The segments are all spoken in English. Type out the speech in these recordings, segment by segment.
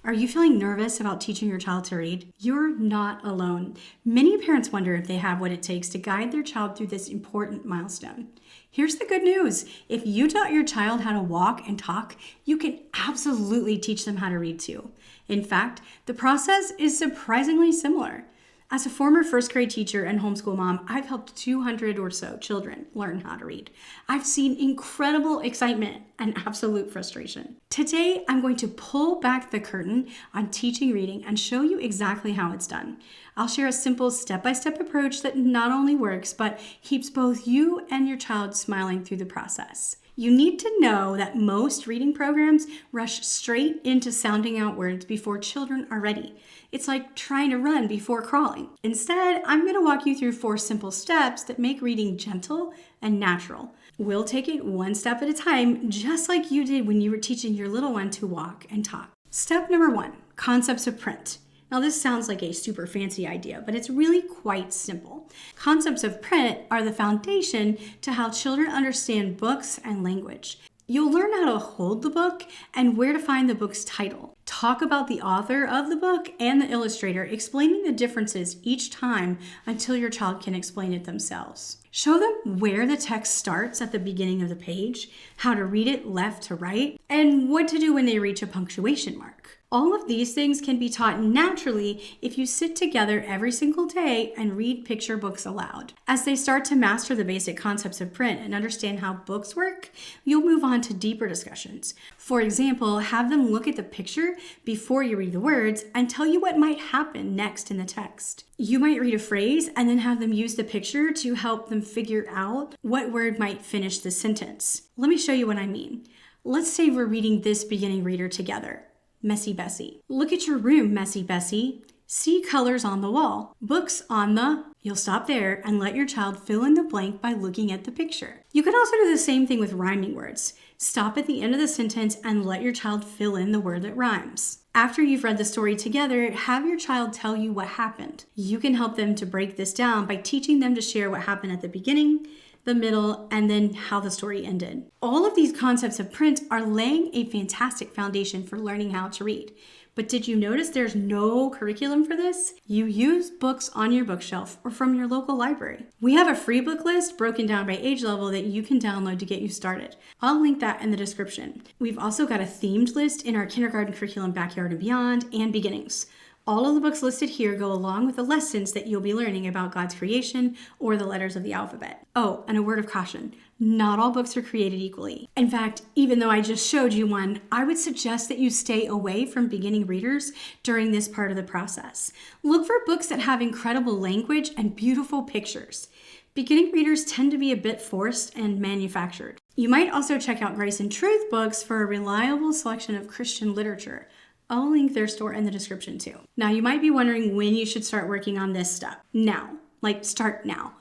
Are you feeling nervous about teaching your child to read? You're not alone. Many parents wonder if they have what it takes to guide their child through this important milestone. Here's the good news. If you taught your child how to walk and talk, you can absolutely teach them how to read too. In fact, the process is surprisingly similar. As a former first grade teacher and homeschool mom, I've helped 200 or so children learn how to read. I've seen incredible excitement and absolute frustration. Today, I'm going to pull back the curtain on teaching reading and show you exactly how it's done. I'll share a simple step-by-step approach that not only works, but keeps both you and your child smiling through the process. You need to know that most reading programs rush straight into sounding out words before children are ready. It's like trying to run before crawling. Instead, I'm going to walk you through 4 simple steps that make reading gentle and natural. We'll take it one step at a time, just like you did when you were teaching your little one to walk and talk. Step number 1, concepts of print. Now, this sounds like a super fancy idea, but it's really quite simple. Concepts of print are the foundation to how children understand books and language. You'll learn how to hold the book and where to find the book's title. Talk about the author of the book and the illustrator, explaining the differences each time until your child can explain it themselves. Show them where the text starts at the beginning of the page, how to read it left to right, and what to do when they reach a punctuation mark. All of these things can be taught naturally if you sit together every single day and read picture books aloud. As they start to master the basic concepts of print and understand how books work, you'll move on to deeper discussions. For example, have them look at the picture before you read the words and tell you what might happen next in the text. You might read a phrase and then have them use the picture to help them figure out what word might finish the sentence. Let me show you what I mean. Let's say we're reading this beginning reader together. Messy Bessie. Look at your room, Messy Bessie. See colors on the wall. Books on the... You'll stop there and let your child fill in the blank by looking at the picture. You can also do the same thing with rhyming words. Stop at the end of the sentence and let your child fill in the word that rhymes. After you've read the story together, have your child tell you what happened. You can help them to break this down by teaching them to share what happened at the beginning, the middle, and then how the story ended. All of these concepts of print are laying a fantastic foundation for learning how to read. But did you notice there's no curriculum for this? You use books on your bookshelf or from your local library. We have a free book list broken down by age level that you can download to get you started. I'll link that in the description. We've also got a themed list in our kindergarten curriculum, Backyard and Beyond, and Beginnings. All of the books listed here go along with the lessons that you'll be learning about God's creation or the letters of the alphabet. Oh, and a word of caution. Not all books are created equally. In fact, even though I just showed you one, I would suggest that you stay away from beginning readers during this part of the process. Look for books that have incredible language and beautiful pictures. Beginning readers tend to be a bit forced and manufactured. You might also check out Grace and Truth books for a reliable selection of Christian literature. I'll link their store in the description too. Now, you might be wondering when you should start working on this stuff. Now. Like, start now.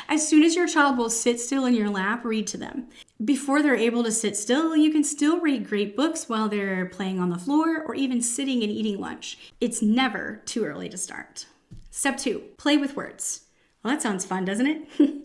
As soon as your child will sit still in your lap, read to them. Before they're able to sit still, you can still read great books while they're playing on the floor or even sitting and eating lunch. It's never too early to start. Step 2, play with words. Well, that sounds fun, doesn't it?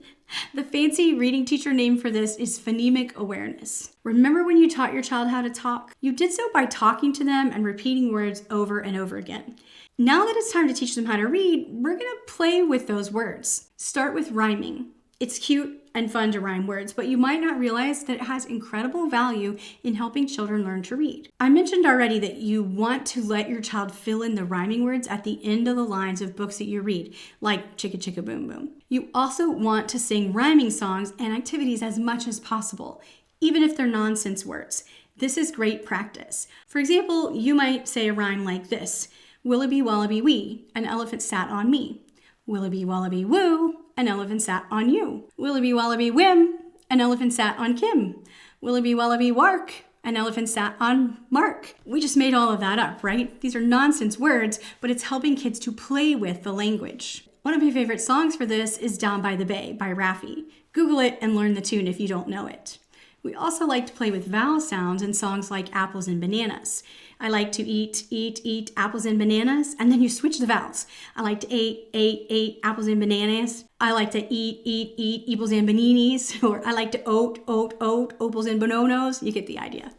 The fancy reading teacher name for this is phonemic awareness. Remember when you taught your child how to talk? You did so by talking to them and repeating words over and over again. Now that it's time to teach them how to read, we're going to play with those words. Start with rhyming. It's cute and fun to rhyme words, but you might not realize that it has incredible value in helping children learn to read. I mentioned already that you want to let your child fill in the rhyming words at the end of the lines of books that you read, like Chicka Chicka Boom Boom. You also want to sing rhyming songs and activities as much as possible, even if they're nonsense words. This is great practice. For example, you might say a rhyme like this. Willoughby wallaby wee, an elephant sat on me. Willoughby wallaby woo, an elephant sat on you. Willoughby wallaby whim, an elephant sat on Kim. Willoughby wallaby wark, an elephant sat on Mark. We just made all of that up, right? These are nonsense words, but it's helping kids to play with the language. One of my favorite songs for this is Down by the Bay by Raffi. Google it and learn the tune if you don't know it. We also like to play with vowel sounds in songs like Apples and Bananas. I like to eat apples and bananas, and then you switch the vowels. I like to eat apples and bananas. I like to eat eeples and baninis, or I like to oat, opals and bononos. You get the idea.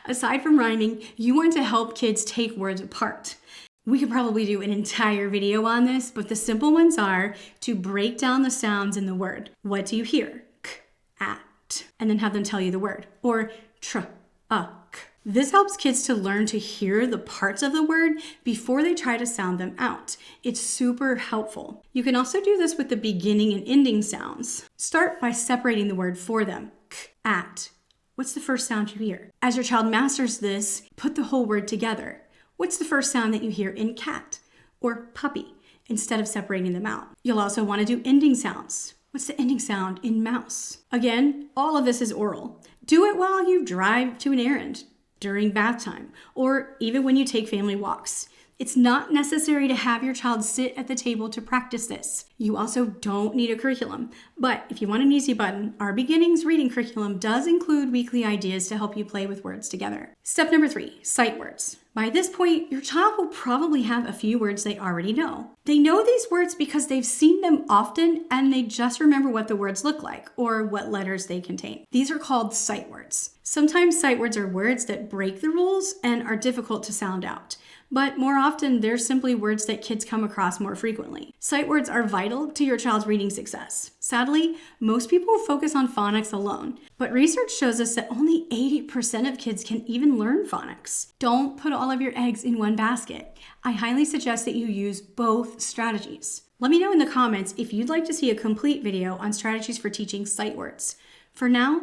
Aside from rhyming, you want to help kids take words apart. We could probably do an entire video on this, but the simple ones are to break down the sounds in the word. What do you hear? K, at, and then have them tell you the word. Or tr, k. This helps kids to learn to hear the parts of the word before they try to sound them out. It's super helpful. You can also do this with the beginning and ending sounds. Start by separating the word for them. K, at. What's the first sound you hear? As your child masters this, put the whole word together. What's the first sound that you hear in cat or puppy instead of separating them out? You'll also want to do ending sounds. What's the ending sound in mouse? Again, all of this is oral. Do it while you drive to an errand, during bath time, or even when you take family walks. It's not necessary to have your child sit at the table to practice this. You also don't need a curriculum. But if you want an easy button, our beginnings reading curriculum does include weekly ideas to help you play with words together. Step number 3, sight words. By this point, your child will probably have a few words they already know. They know these words because they've seen them often and they just remember what the words look like or what letters they contain. These are called sight words. Sometimes sight words are words that break the rules and are difficult to sound out. But more often, they're simply words that kids come across more frequently. Sight words are vital to your child's reading success. Sadly, most people focus on phonics alone, but research shows us that only 80% of kids can even learn phonics. Don't put all of your eggs in one basket. I highly suggest that you use both strategies. Let me know in the comments if you'd like to see a complete video on strategies for teaching sight words. For now,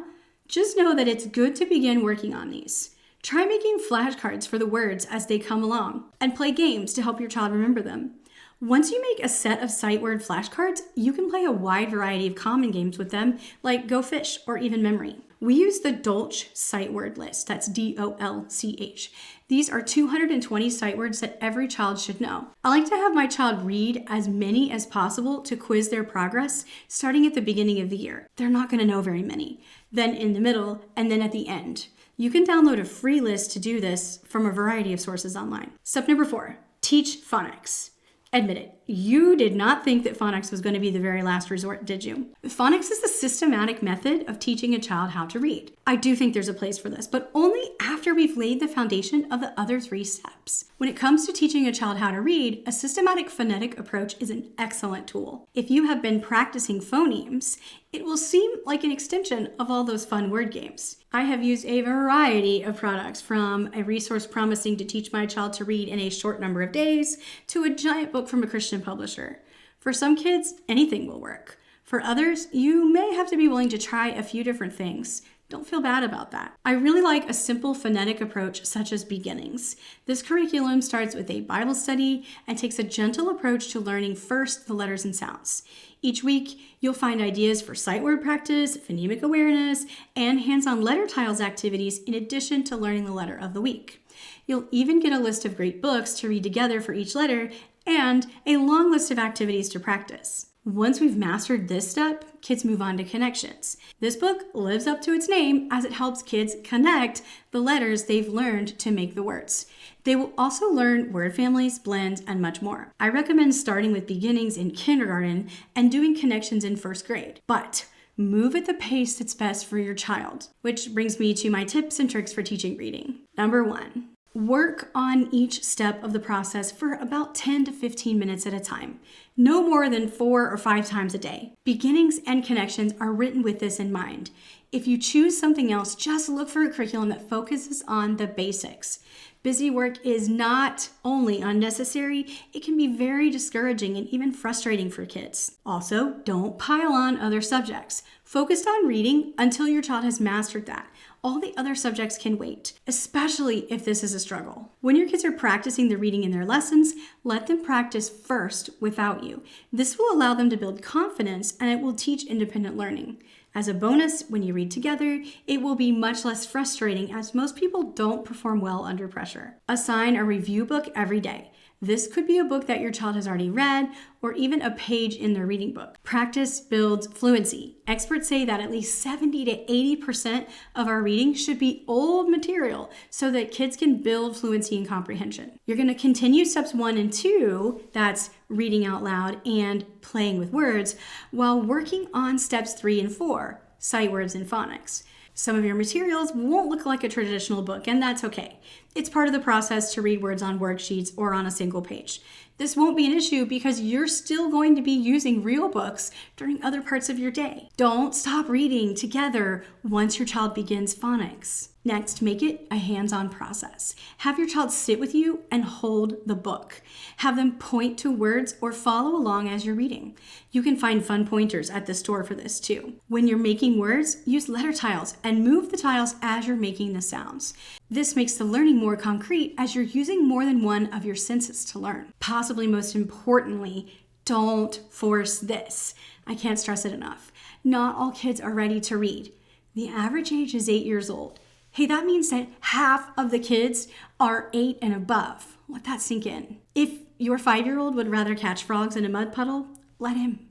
just know that it's good to begin working on these. Try making flashcards for the words as they come along, and play games to help your child remember them. Once you make a set of sight word flashcards, you can play a wide variety of common games with them, like Go Fish or even Memory. We use the Dolch sight word list, that's D-O-L-C-H. These are 220 sight words that every child should know. I like to have my child read as many as possible to quiz their progress, starting at the beginning of the year. They're not going to know very many. Then in the middle, and then at the end. You can download a free list to do this from a variety of sources online. Step number 4, teach phonics. Admit it, you did not think that phonics was going to be the very last resort, did you? Phonics is the systematic method of teaching a child how to read. I do think there's a place for this, but only after we've laid the foundation of the other 3 steps. When it comes to teaching a child how to read, a systematic phonetic approach is an excellent tool. If you have been practicing phonemes, it will seem like an extension of all those fun word games. I have used a variety of products, from a resource promising to teach my child to read in a short number of days to a giant book from a Christian publisher. For some kids, anything will work. For others, you may have to be willing to try a few different things. Don't feel bad about that. I really like a simple phonetic approach such as beginnings. This curriculum starts with a Bible study and takes a gentle approach to learning first the letters and sounds. Each week, you'll find ideas for sight word practice, phonemic awareness, and hands-on letter tiles activities in addition to learning the letter of the week. You'll even get a list of great books to read together for each letter and a long list of activities to practice. Once we've mastered this step, kids move on to connections. This book lives up to its name as it helps kids connect the letters they've learned to make the words. They will also learn word families, blends, and much more. I recommend starting with beginnings in kindergarten and doing connections in 1st grade. But move at the pace that's best for your child. Which brings me to my tips and tricks for teaching reading. Number 1. Work on each step of the process for about 10 to 15 minutes at a time. No more than 4 or 5 times a day. Beginnings and connections are written with this in mind. If you choose something else, just look for a curriculum that focuses on the basics. Busy work is not only unnecessary, it can be very discouraging and even frustrating for kids. Also, don't pile on other subjects. Focus on reading until your child has mastered that. All the other subjects can wait, especially if this is a struggle. When your kids are practicing the reading in their lessons, let them practice first without you. This will allow them to build confidence and it will teach independent learning. As a bonus, when you read together, it will be much less frustrating as most people don't perform well under pressure. Assign a review book every day. This could be a book that your child has already read or even a page in their reading book. Practice builds fluency. Experts say that at least 70 to 80% of our reading should be old material so that kids can build fluency and comprehension. You're going to continue steps 1 and 2, that's reading out loud and playing with words, while working on steps 3 and 4, sight words and phonics. Some of your materials won't look like a traditional book, and that's okay. It's part of the process to read words on worksheets or on a single page. This won't be an issue because you're still going to be using real books during other parts of your day. Don't stop reading together once your child begins phonics. Next, make it a hands-on process. Have your child sit with you and hold the book. Have them point to words or follow along as you're reading. You can find fun pointers at the store for this too. When you're making words, use letter tiles and move the tiles as you're making the sounds. This makes the learning more concrete as you're using more than one of your senses to learn. Possibly most importantly, don't force this. I can't stress it enough. Not all kids are ready to read. The average age is 8 years old. Hey, that means that half of the kids are 8 and above. Let that sink in. If your 5-year-old would rather catch frogs in a mud puddle, let him.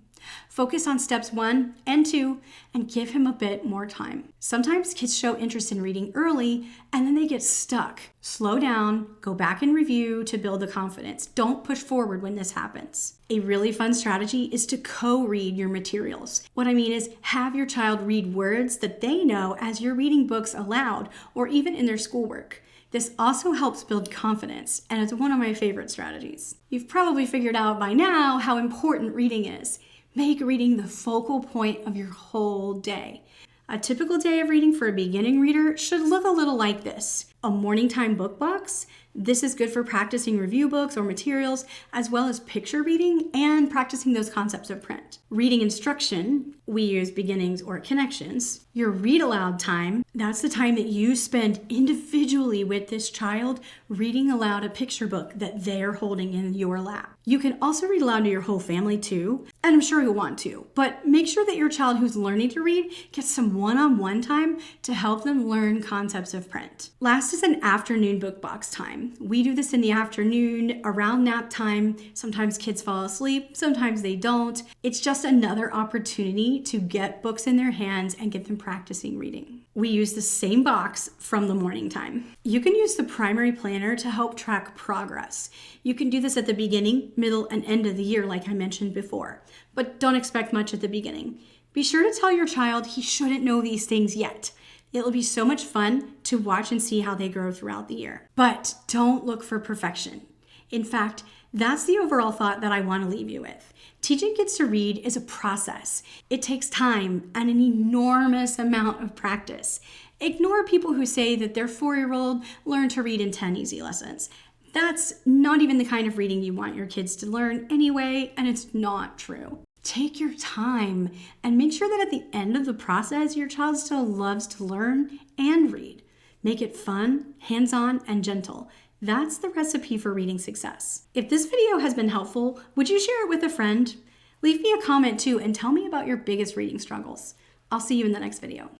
Focus on steps 1 and 2 and give him a bit more time. Sometimes kids show interest in reading early and then they get stuck. Slow down, go back and review to build the confidence. Don't push forward when this happens. A really fun strategy is to co-read your materials. What I mean is have your child read words that they know as you're reading books aloud or even in their schoolwork. This also helps build confidence, and it's one of my favorite strategies. You've probably figured out by now how important reading is. Make reading the focal point of your whole day. A typical day of reading for a beginning reader should look a little like this. A morning time book box. This is good for practicing review books or materials, as well as picture reading and practicing those concepts of print. Reading instruction, we use beginnings or connections. Your read aloud time, that's the time that you spend individually with this child reading aloud a picture book that they're holding in your lap. You can also read aloud to your whole family too, and I'm sure you'll want to, but make sure that your child who's learning to read gets some one-on-one time to help them learn concepts of print. Last is an afternoon book box time. We do this in the afternoon around nap time. Sometimes kids fall asleep, sometimes they don't. It's just another opportunity to get books in their hands and get them practicing reading. We use the same box from the morning time. You can use the primary planner to help track progress. You can do this at the beginning, middle, and end of the year like I mentioned before, but don't expect much at the beginning. Be sure to tell your child he shouldn't know these things yet. It'll be so much fun to watch and see how they grow throughout the year. But don't look for perfection. In fact, that's the overall thought that I want to leave you with. Teaching kids to read is a process. It takes time and an enormous amount of practice. Ignore people who say that their 4-year-old learned to read in 10 easy lessons. That's not even the kind of reading you want your kids to learn anyway, and it's not true. Take your time and make sure that at the end of the process, your child still loves to learn and read. Make it fun, hands-on, and gentle. That's the recipe for reading success. If this video has been helpful, would you share it with a friend? Leave me a comment too and tell me about your biggest reading struggles. I'll see you in the next video.